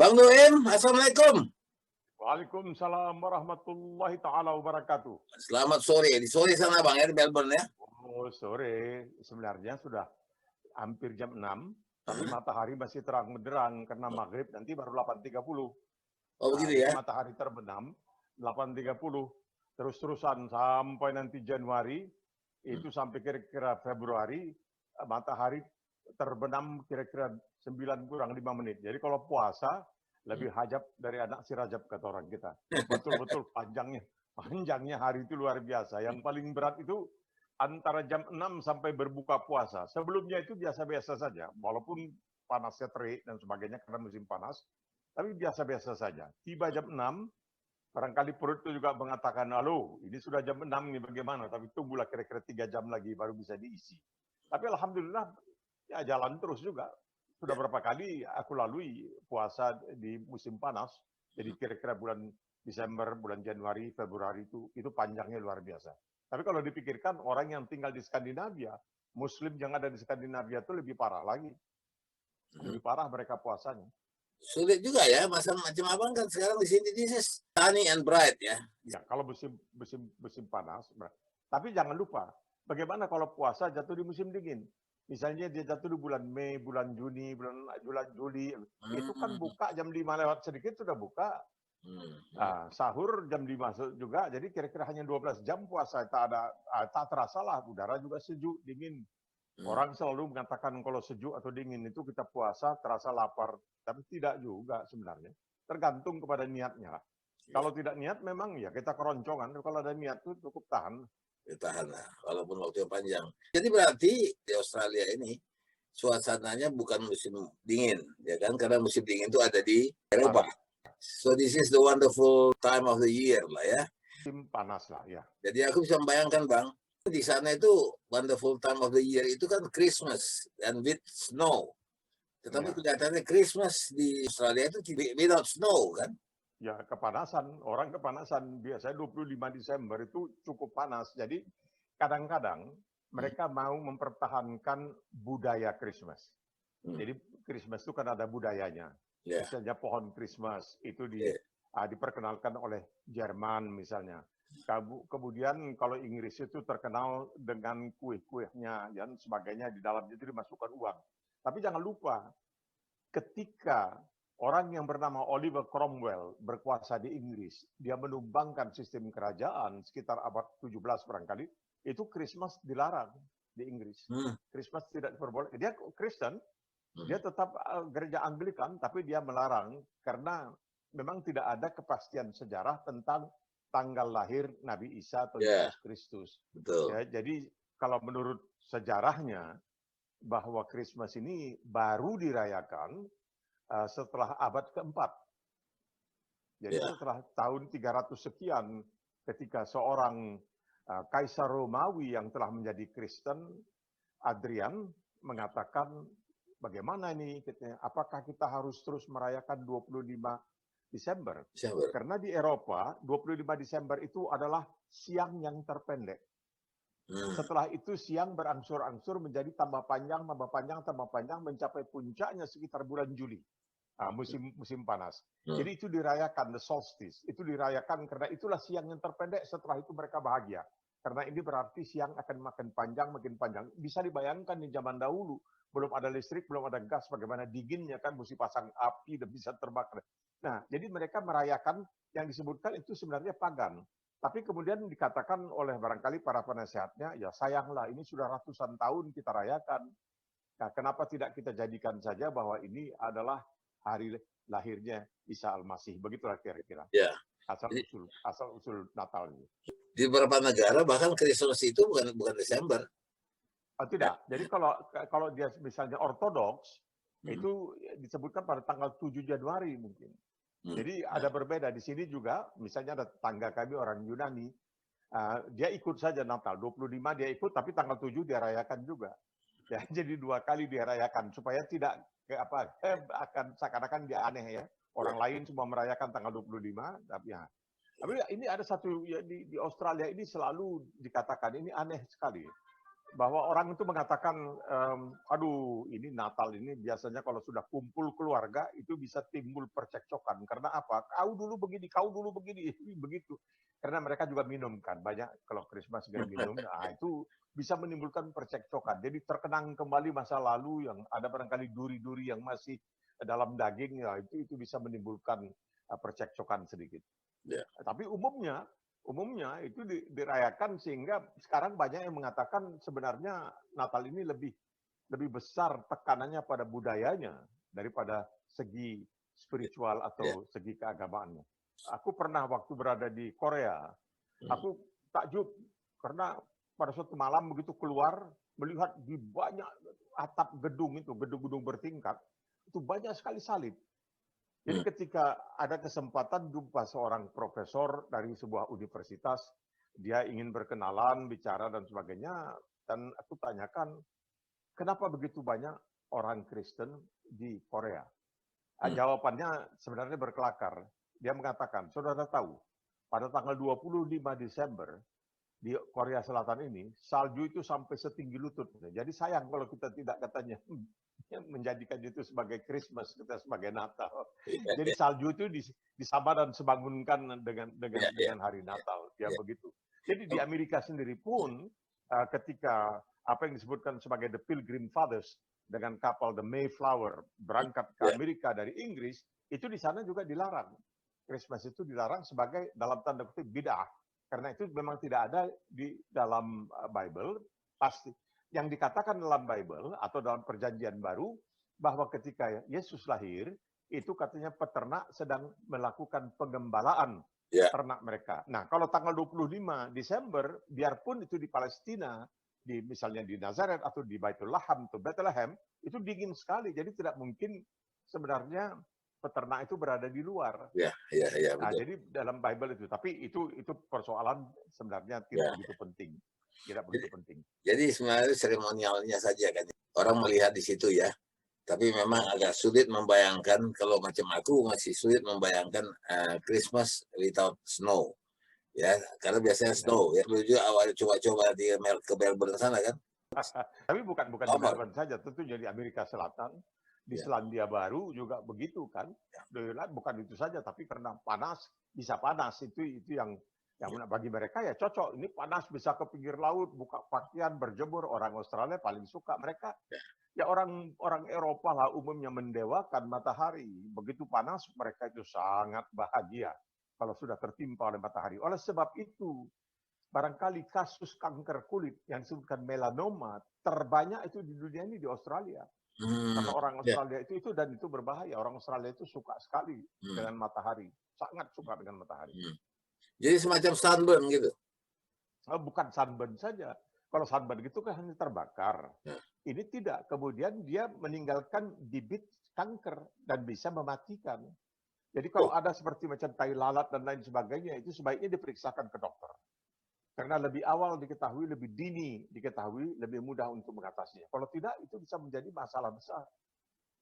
Bang Noem, Assalamualaikum. Waalaikumsalam warahmatullahi taala wabarakatuh. Selamat sore. Di sore sana Bang ya, di Melbourne ya. Oh, sore. Sebenarnya sudah hampir jam 6, tapi matahari masih terang benderang karena maghrib nanti baru 8.30. Oh begitu Jadi ya. matahari terbenam 8.30. Terus-terusan sampai nanti Januari, itu sampai kira-kira Februari, matahari terbenam kira-kira 9 kurang 5 menit. Jadi kalau puasa, lebih hajab dari anak si Rajab kata orang kita. Betul-betul panjangnya hari itu luar biasa. Yang paling berat itu antara jam 6 sampai berbuka puasa. Sebelumnya itu biasa-biasa saja, walaupun panasnya terik dan sebagainya karena musim panas, tapi biasa-biasa saja. Tiba jam 6, barangkali perut itu juga mengatakan, halo, ini sudah jam 6 nih bagaimana, tapi tunggulah kira-kira 3 jam lagi baru bisa diisi. Tapi alhamdulillah, ya jalan terus juga. Sudah berapa kali aku lalui puasa di musim panas, jadi kira-kira bulan Desember, bulan Januari, Februari itu panjangnya luar biasa. Tapi kalau dipikirkan orang yang tinggal di Skandinavia, Muslim yang ada di Skandinavia itu lebih parah lagi. Lebih parah mereka puasanya. Sulit juga ya, masa macam abang kan sekarang di sini this is sunny and bright ya. Ya, kalau musim panas. Tapi jangan lupa, bagaimana kalau puasa jatuh di musim dingin? Misalnya dia jatuh di bulan Mei, bulan Juni, bulan Juli, itu kan buka jam 5 lewat sedikit sudah buka. Nah, sahur jam 5 juga, jadi kira-kira hanya 12 jam puasa. Tak terasa lah, udara juga sejuk, dingin. Orang selalu mengatakan kalau sejuk atau dingin itu kita puasa terasa lapar, tapi tidak juga sebenarnya. Tergantung kepada niatnya lah. Kalau tidak niat memang ya kita keroncongan, kalau ada niat itu cukup tahan. Tahan lah, walaupun waktu yang panjang. Jadi berarti di Australia ini suasananya bukan musim dingin, ya kan? Karena musim dingin itu ada di Eropa. So this is the wonderful time of the year lah ya. Musim panas lah ya. Jadi aku bisa membayangkan Bang, di sana itu wonderful time of the year itu kan Christmas and with snow. Tetapi kelihatannya Christmas di Australia itu without snow kan? Ya kepanasan, orang kepanasan. Biasanya 25 Desember itu cukup panas. Jadi kadang-kadang mereka mau mempertahankan budaya Christmas. Jadi Christmas itu kan ada budayanya. Misalnya pohon Christmas itu diperkenalkan oleh Jerman misalnya. Kemudian kalau Inggris itu terkenal dengan kue-kuehnya dan sebagainya, di dalamnya itu dimasukkan uang. Tapi jangan lupa, ketika orang yang bernama Oliver Cromwell berkuasa di Inggris, dia menumbangkan sistem kerajaan sekitar abad 17 barangkali, itu Christmas dilarang di Inggris. Christmas tidak diperbolehkan. Dia Kristen, dia tetap gereja Anglikan, tapi dia melarang karena memang tidak ada kepastian sejarah tentang tanggal lahir Nabi Isa atau Yesus Kristus. Ya, jadi kalau menurut sejarahnya, bahwa Christmas ini baru dirayakan setelah abad keempat. Jadi setelah tahun 300 sekian, ketika seorang Kaisar Romawi yang telah menjadi Kristen, Adrian, mengatakan, bagaimana ini? Apakah kita harus terus merayakan 25 Desember? Karena di Eropa, 25 Desember itu adalah siang yang terpendek. Setelah itu siang berangsur-angsur menjadi tambah panjang, mencapai puncaknya sekitar bulan Juli. Musim panas. Jadi itu dirayakan, the solstice. Itu dirayakan karena itulah siang yang terpendek, setelah itu mereka bahagia. Karena ini berarti siang akan makin panjang. Bisa dibayangkan di zaman dahulu, belum ada listrik, belum ada gas, bagaimana dinginnya kan, mesti pasang api dan bisa terbakar. Nah, jadi mereka merayakan yang disebutkan itu sebenarnya pagan. Tapi kemudian dikatakan oleh barangkali para penasehatnya, ya sayanglah ini sudah ratusan tahun kita rayakan. Nah, kenapa tidak kita jadikan saja bahwa ini adalah hari lahirnya Isa Al-Masih. Begitulah kira-kira. Ya. Asal usul Natal ini. Di beberapa negara bahkan Christmas itu bukan Desember. Tidak. Jadi kalau dia misalnya Ortodoks, itu disebutkan pada tanggal 7 Januari mungkin. Jadi ada berbeda. Di sini juga, misalnya ada tetangga kami orang Yunani, dia ikut saja Natal. 25 dia ikut, tapi tanggal 7 dia rayakan juga. Ya, jadi 2 kali dia rayakan, supaya tidak akan seakan-akan dia aneh ya. Orang lain semua merayakan tanggal 25, tapi ya. Tapi ini ada satu, ya, di Australia ini selalu dikatakan, ini aneh sekali. bahwa orang itu mengatakan, aduh ini Natal ini biasanya kalau sudah kumpul keluarga itu bisa timbul percekcokan. Karena apa? Kau dulu begini, begitu. Karena mereka juga minum kan, banyak kalau Christmas juga minum, nah itu bisa menimbulkan percekcokan. Jadi terkenang kembali masa lalu yang ada barangkali duri-duri yang masih dalam daging, ya itu bisa menimbulkan percekcokan sedikit. Ya. Tapi umumnya itu dirayakan sehingga sekarang banyak yang mengatakan sebenarnya Natal ini lebih besar tekanannya pada budayanya daripada segi spiritual atau segi keagamaannya. Aku pernah waktu berada di Korea, aku takjub karena pada suatu malam begitu keluar melihat di banyak atap gedung-gedung bertingkat, itu banyak sekali salib. Jadi ketika ada kesempatan jumpa seorang profesor dari sebuah universitas, dia ingin berkenalan, bicara dan sebagainya, dan aku tanyakan, kenapa begitu banyak orang Kristen di Korea? Jawabannya sebenarnya berkelakar. Dia mengatakan, saudara tahu, pada tanggal 25 Desember, di Korea Selatan ini, salju itu sampai setinggi lutut. Jadi sayang kalau kita tidak katanya menjadikan itu sebagai Christmas, kita sebagai Natal. Jadi salju itu disama dan sebangunkan dengan hari Natal, ya begitu. Jadi di Amerika sendiri pun ketika apa yang disebutkan sebagai the Pilgrim Fathers dengan kapal the Mayflower berangkat ke Amerika dari Inggris, itu di sana juga dilarang. Christmas itu dilarang sebagai dalam tanda kutip bid'ah, karena itu memang tidak ada di dalam Bible. Pasti yang dikatakan dalam Bible atau dalam perjanjian baru bahwa ketika Yesus lahir itu katanya peternak sedang melakukan penggembalaan ternak mereka. Nah, kalau tanggal 25 Desember biarpun itu di Palestina, misalnya di Nazaret atau di Baitul Laham atau Bethlehem, itu dingin sekali. Jadi tidak mungkin sebenarnya peternak itu berada di luar. Nah, jadi dalam Bible itu, tapi itu persoalan sebenarnya tidak begitu penting. Tidak begitu penting. Jadi sebenarnya seremonialnya saja kan. Orang melihat di situ ya. Tapi memang agak sulit membayangkan, kalau macam aku masih sulit membayangkan Christmas without snow. Ya, karena biasanya snow. Ya, lu juga awal coba-coba ke Melbourne sana kan. Tapi bukan di Melbourne saja, tentunya di Amerika Selatan, di Selandia Baru juga begitu kan. Bukan itu saja, tapi karena panas, bisa panas itu yang bagi mereka ya cocok. Ini panas bisa ke pinggir laut, buka pakaian, berjemur. Orang Australia paling suka mereka. Ya orang Eropa lah umumnya mendewakan matahari. Begitu panas mereka itu sangat bahagia kalau sudah tertimpa oleh matahari. Oleh sebab itu barangkali kasus kanker kulit yang disebutkan melanoma terbanyak itu di dunia ini di Australia. Karena orang Australia itu dan itu berbahaya. Orang Australia itu suka sekali dengan matahari, sangat suka dengan matahari. Jadi semacam sunburn gitu. Bukan sunburn saja. Kalau sunburn gitu kan hanya terbakar. Ini tidak. Kemudian dia meninggalkan bibit kanker dan bisa mematikan. Jadi kalau ada seperti macam tai lalat dan lain sebagainya, itu sebaiknya diperiksakan ke dokter. Karena lebih awal diketahui, lebih dini diketahui, lebih mudah untuk mengatasinya. Kalau tidak, itu bisa menjadi masalah besar.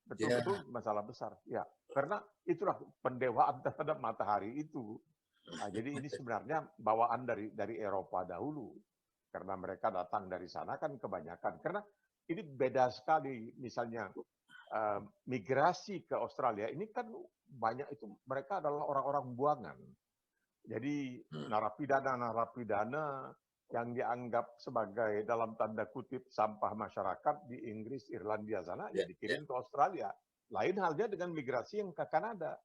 Betul-betul masalah besar. Ya, karena itulah pendewaan terhadap matahari itu. Nah, jadi ini sebenarnya bawaan dari Eropa dahulu. Karena mereka datang dari sana kan kebanyakan. Karena ini beda sekali, misalnya migrasi ke Australia ini kan banyak itu mereka adalah orang-orang buangan. Jadi narapidana yang dianggap sebagai dalam tanda kutip sampah masyarakat di Inggris, Irlandia sana, ya dikirim ke Australia. Lain halnya dengan migrasi yang ke Kanada.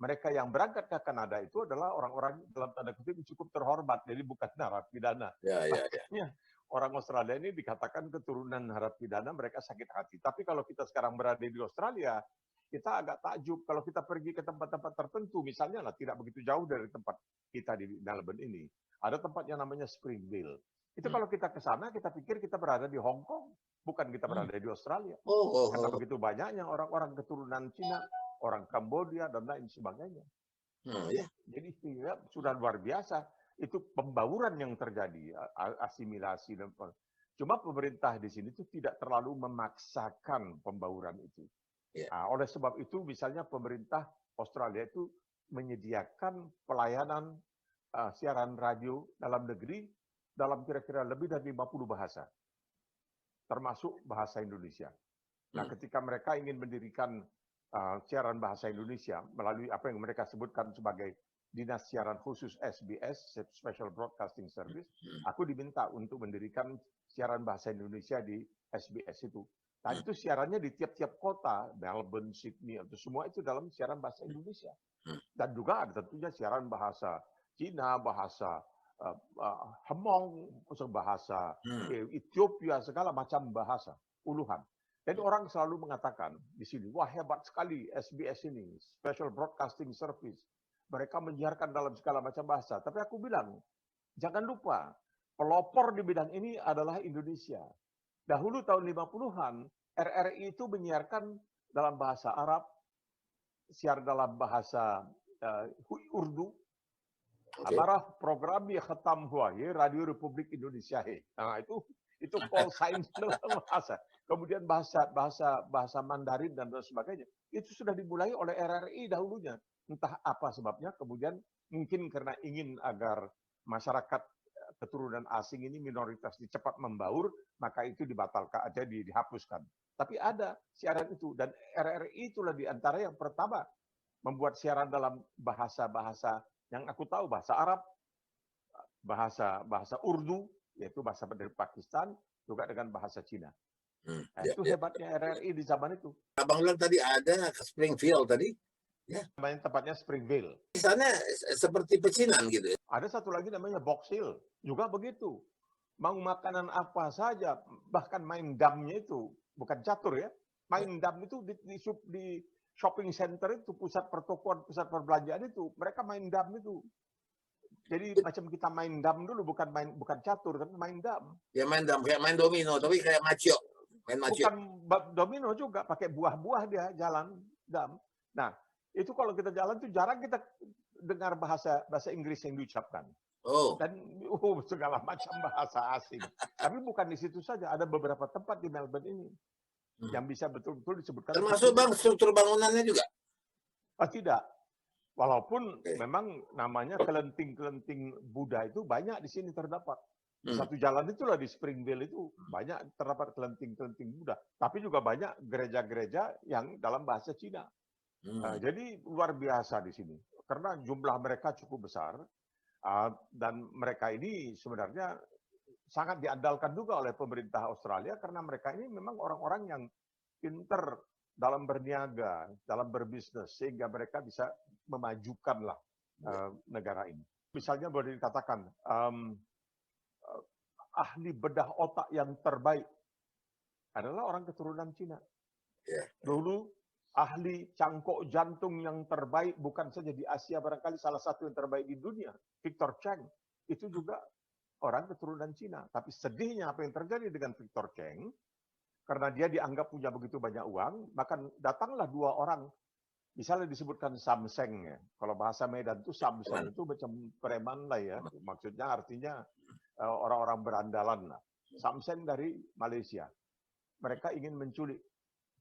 Mereka yang berangkat ke Kanada itu adalah orang-orang dalam tanda kutip cukup terhormat, jadi bukan narapidana. Makanya orang Australia ini dikatakan keturunan narapidana, mereka sakit hati. Tapi kalau kita sekarang berada di Australia, kita agak takjub kalau kita pergi ke tempat-tempat tertentu, misalnya lah tidak begitu jauh dari tempat kita di Melbourne ini, ada tempat yang namanya Springville. Itu kalau kita ke sana, kita pikir kita berada di Hong Kong, bukan kita berada di Australia. Karena begitu banyaknya orang-orang keturunan Cina, orang Kambodia dan lain sebagainya. Jadi sudah luar biasa. Itu pembauran yang terjadi, asimilasi dan cuma pemerintah di sini itu tidak terlalu memaksakan pembauran itu. Nah, oleh sebab itu misalnya pemerintah Australia itu menyediakan pelayanan siaran radio dalam negeri dalam kira-kira lebih dari 50 bahasa. termasuk bahasa Indonesia. Nah, ketika mereka ingin mendirikan siaran bahasa Indonesia melalui apa yang mereka sebutkan sebagai Dinas Siaran Khusus SBS, Special Broadcasting Service, aku diminta untuk mendirikan siaran bahasa Indonesia di SBS itu. Dan itu siarannya di tiap-tiap kota, Melbourne, Sydney, itu semua itu dalam siaran bahasa Indonesia. Dan juga ada tentunya siaran bahasa Cina, bahasa Hmong, bahasa Ethiopia, segala macam bahasa, puluhan. Dan orang selalu mengatakan di sini, wah hebat sekali SBS ini, Special Broadcasting Service. Mereka menyiarkan dalam segala macam bahasa. Tapi aku bilang, jangan lupa, pelopor di bidang ini adalah Indonesia. Dahulu tahun 50-an, RRI itu menyiarkan dalam bahasa Arab, siar dalam bahasa Urdu, Amarah program yang khatam hua, Radio Republik Indonesia. Nah, itu call sign dalam bahasa. Kemudian bahasa Mandarin dan sebagainya. Itu sudah dimulai oleh RRI dahulunya. Entah apa sebabnya, kemudian mungkin karena ingin agar masyarakat keturunan asing ini minoritas cepat membaur, maka itu dibatalkan aja, dihapuskan. Tapi ada siaran itu, dan RRI itulah di antara yang pertama membuat siaran dalam bahasa-bahasa yang aku tahu, bahasa Arab, bahasa Urdu, yaitu bahasa dari Pakistan, juga dengan bahasa Cina. Nah, itu hebatnya RRI di zaman itu. Abang bilang tadi ada Springfield tadi. Ya. Namanya tempatnya Springville. Di sana seperti pecinan gitu. Ada satu lagi namanya Box Hill, juga begitu. Mau makanan apa saja, bahkan main damnya itu, bukan catur ya, main dam itu di shopping center itu, pusat pertokoan, pusat perbelanjaan itu, mereka main dam itu. Jadi macam kita main dam dulu, bukan catur, tapi main dam. Ya main dam, kayak main domino, tapi kayak macio. Bukan domino juga, pakai buah-buah dia jalan dam. Nah, itu kalau kita jalan tuh jarang kita dengar bahasa Inggris yang diucapkan. Oh. Dan segala macam bahasa asing. Tapi bukan di situ saja, ada beberapa tempat di Melbourne ini yang bisa betul-betul disebutkan. Termasuk Bang struktur bangunannya juga? Tidak. Walaupun memang namanya kelenting-kelenting Buddha itu banyak di sini terdapat. Di satu jalan itulah di Springville itu banyak terdapat kelenting-kelenting Buddha. Tapi juga banyak gereja-gereja yang dalam bahasa Cina. Jadi luar biasa di sini. Karena jumlah mereka cukup besar. Dan mereka ini sebenarnya sangat diandalkan juga oleh pemerintah Australia karena mereka ini memang orang-orang yang pinter dalam berniaga, dalam berbisnis, sehingga mereka bisa memajukanlah negara ini. Misalnya boleh dikatakan ahli bedah otak yang terbaik adalah orang keturunan Cina. Dulu ahli cangkok jantung yang terbaik bukan saja di Asia, barangkali salah satu yang terbaik di dunia, Victor Cheng, itu juga orang keturunan Cina. Tapi sedihnya apa yang terjadi dengan Victor Cheng, karena dia dianggap punya begitu banyak uang, maka datanglah dua orang, misalnya disebutkan Samseng ya. Kalau bahasa Medan itu Samseng itu macam preman lah ya, maksudnya artinya orang-orang berandalan lah. Samseng dari Malaysia. Mereka ingin menculik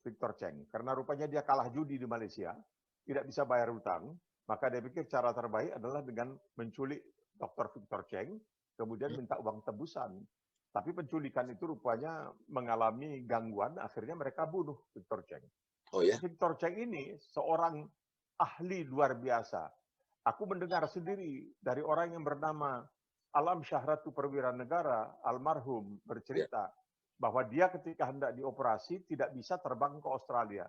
Victor Cheng. Karena rupanya dia kalah judi di Malaysia, tidak bisa bayar hutang, maka dia pikir cara terbaik adalah dengan menculik Dr. Victor Cheng, kemudian minta uang tebusan. Tapi penculikan itu rupanya mengalami gangguan, akhirnya mereka bunuh Victor Cheng. Oh ya? Victor Cheng ini seorang ahli luar biasa. Aku mendengar sendiri dari orang yang bernama Alam Syahratu Perwira Negara, almarhum, bercerita bahwa dia ketika hendak dioperasi tidak bisa terbang ke Australia.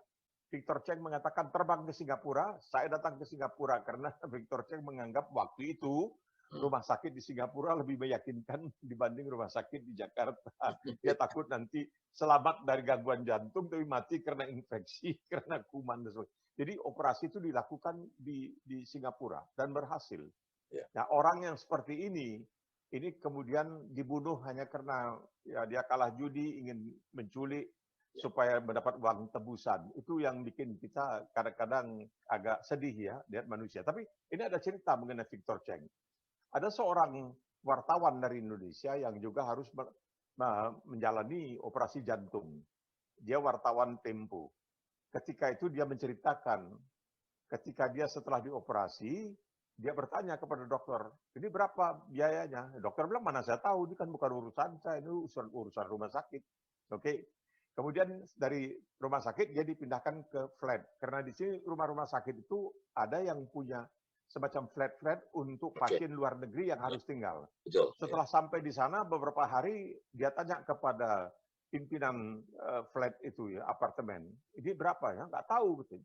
Victor Cheng mengatakan terbang ke Singapura, saya datang ke Singapura karena Victor Cheng menganggap waktu itu rumah sakit di Singapura lebih meyakinkan dibanding rumah sakit di Jakarta. Dia takut nanti selamat dari gangguan jantung tapi mati karena infeksi, karena kuman dan sebagainya. Jadi operasi itu dilakukan di Singapura dan berhasil. Nah, orang yang seperti ini kemudian dibunuh hanya karena ya dia kalah judi, ingin menculik supaya mendapat uang tebusan. Itu yang bikin kita kadang-kadang agak sedih ya lihat manusia. Tapi ini ada cerita mengenai Victor Cheng. Ada seorang wartawan dari Indonesia yang juga harus menjalani operasi jantung. Dia wartawan Tempo. Ketika itu dia menceritakan, ketika dia setelah dioperasi, dia bertanya kepada dokter, ini berapa biayanya? Dokter bilang, mana saya tahu, ini kan bukan urusan saya, ini urusan rumah sakit. Oke. Kemudian dari rumah sakit dia dipindahkan ke flat. Karena di sini rumah-rumah sakit itu ada yang punya semacam flat-flat untuk pasien luar negeri yang harus tinggal. Betul. Setelah sampai di sana beberapa hari dia tanya kepada pimpinan flat itu ya, apartemen. Ini berapa ya? Nggak tahu gitu.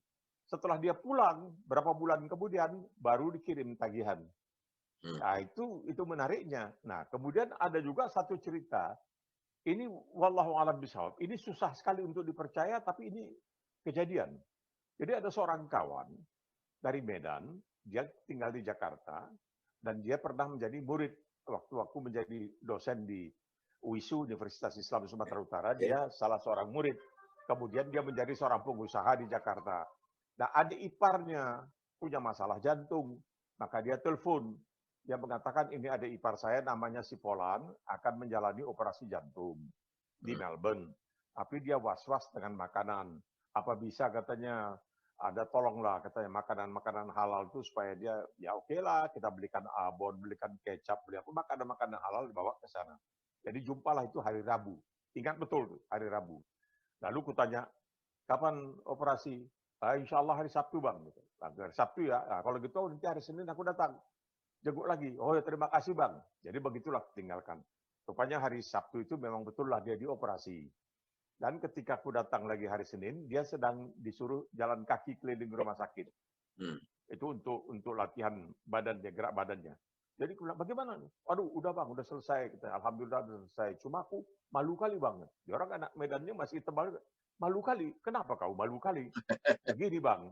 Setelah dia pulang berapa bulan kemudian baru dikirim tagihan. Nah, itu menariknya. Nah, kemudian ada juga satu cerita. Ini wallahu a'lam bishawab. Ini susah sekali untuk dipercaya, tapi ini kejadian. Jadi ada seorang kawan dari Medan, dia tinggal di Jakarta, dan dia pernah menjadi murid waktu menjadi dosen di UISU, Universitas Islam Sumatera Utara. Dia salah seorang murid. Kemudian dia menjadi seorang pengusaha di Jakarta. Nah, adik iparnya punya masalah jantung, maka dia telepon. Dia mengatakan ini adik ipar saya namanya si Polan akan menjalani operasi jantung di Melbourne. Tapi dia was-was dengan makanan. Apa bisa katanya ada tolonglah katanya makanan-makanan halal itu supaya dia ya oke lah kita belikan abon, belikan kecap, beli apa makanan-makanan halal dibawa ke sana. Jadi jumpalah itu hari Rabu. Ingat betul tuh hari Rabu. Lalu kutanya kapan operasi? Insya Allah hari Sabtu bang. Hari Sabtu ya. Nah, kalau gitu nanti hari Senin aku datang. Jenguk lagi. Oh ya terima kasih bang. Jadi begitulah tinggalkan. Rupanya hari Sabtu itu memang betul lah dia dioperasi. Dan ketika aku datang lagi hari Senin, dia sedang disuruh jalan kaki keliling rumah sakit. Itu untuk latihan badannya, gerak badannya. Jadi aku bilang, bagaimana? Aduh, udah bang, udah selesai. Alhamdulillah udah selesai. Cuma aku malu kali bang. Dia orang anak Medannya masih tebal. Malu kali. Kenapa kau malu kali? Begini bang.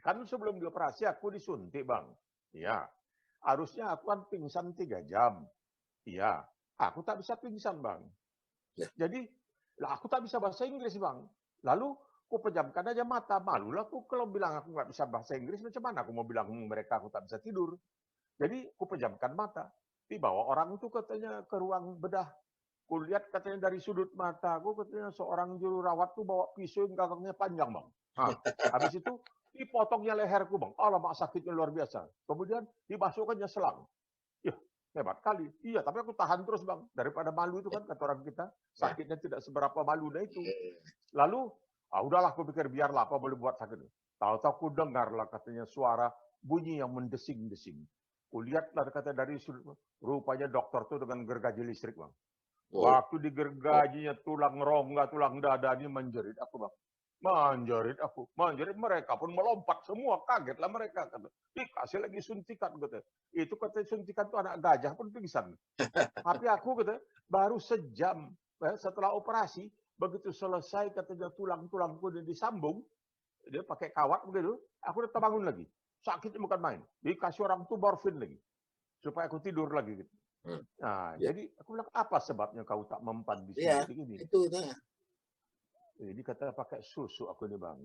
Kan sebelum dioperasi aku disuntik bang. Iya. Harusnya aku kan pingsan 3 jam. Iya. Aku tak bisa pingsan bang. Jadi aku tak bisa bahasa Inggris bang. Lalu aku pejamkan aja mata. Malulah aku kalau bilang aku nggak bisa bahasa Inggris, macam mana aku mau bilang mereka aku tak bisa tidur. Jadi aku pejamkan mata. Dibawa orang itu katanya ke ruang bedah. Aku lihat katanya dari sudut mata aku katanya seorang juru rawat tuh bawa pisau yang gagangnya panjang bang. Habis itu dipotongnya leherku bang. Alamak sakitnya luar biasa. Kemudian dimasukkannya selang. Ya hebat kali. Iya tapi aku tahan terus bang. Daripada malu itu kan kata orang kita. Sakitnya tidak seberapa malunya itu. Lalu udahlah aku pikir biarlah apa boleh buat sakit. Tahu-tahu aku dengarlah katanya suara bunyi yang mendesing-desing. Kulihatlah kata dari sudut. Rupanya dokter tuh dengan gergaji listrik bang. Waktu digergajinya tulang rongga, tulang dada ini menjerit aku bang. Menjerit aku. Menjerit mereka pun melompat semua. Kagetlah mereka. Dikasih lagi suntikan. Kata. Itu kata suntikan tuh anak gajah pun pingsan. Tapi aku kata, baru sejam setelah operasi. Begitu selesai katanya tulang-tulangku disambung. Dia pakai kawat begitu. Aku udah terbangun lagi. Sakitnya bukan main. Dikasih orang tuh morfin lagi. Supaya aku tidur lagi gitu. Nah, jadi aku bilang apa sebabnya kau tak mempan di sini begini? Itu. Jadi kata pakai susu aku ini bang.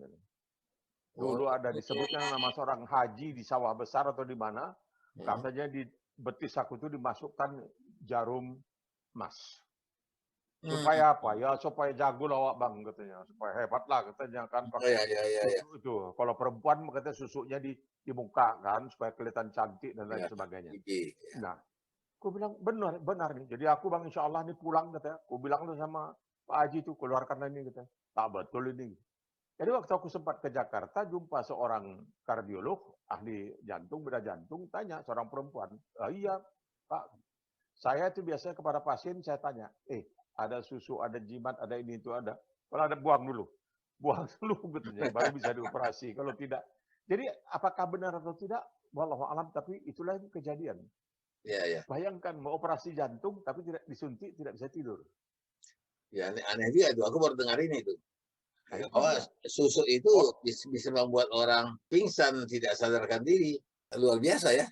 Dulu ada disebutnya nama seorang haji di sawah besar atau di mana, katanya di betis aku itu dimasukkan jarum emas. Supaya apa? Ya supaya jago lawak bang katanya, supaya hebat lah katanya kan pakai susu itu. Kalau perempuan katanya susunya di muka kan supaya kelihatan cantik dan lain sebagainya. Nah, aku bilang benar nih. Jadi aku bang insya Allah nih pulang katanya. Aku bilang tuh sama Pak Haji tuh keluarkan ini katanya. Tak betul ini. Jadi waktu aku sempat ke Jakarta jumpa seorang kardiolog ahli jantung bedah jantung tanya seorang perempuan. Iya Pak. Saya itu biasanya kepada pasien saya tanya. Ada susu, ada jimat, ada ini itu ada. Kalau ada buang dulu katanya. Baru bisa dioperasi. Kalau tidak. Jadi apakah benar atau tidak? Wallahu alam. Tapi itulah kejadian. Bayangkan mau operasi jantung tapi tidak disuntik, tidak bisa tidur. Ya aneh juga itu. Aku baru dengar ini itu. Bahwa susu itu bisa membuat orang pingsan, tidak sadarkan diri. Luar biasa ya.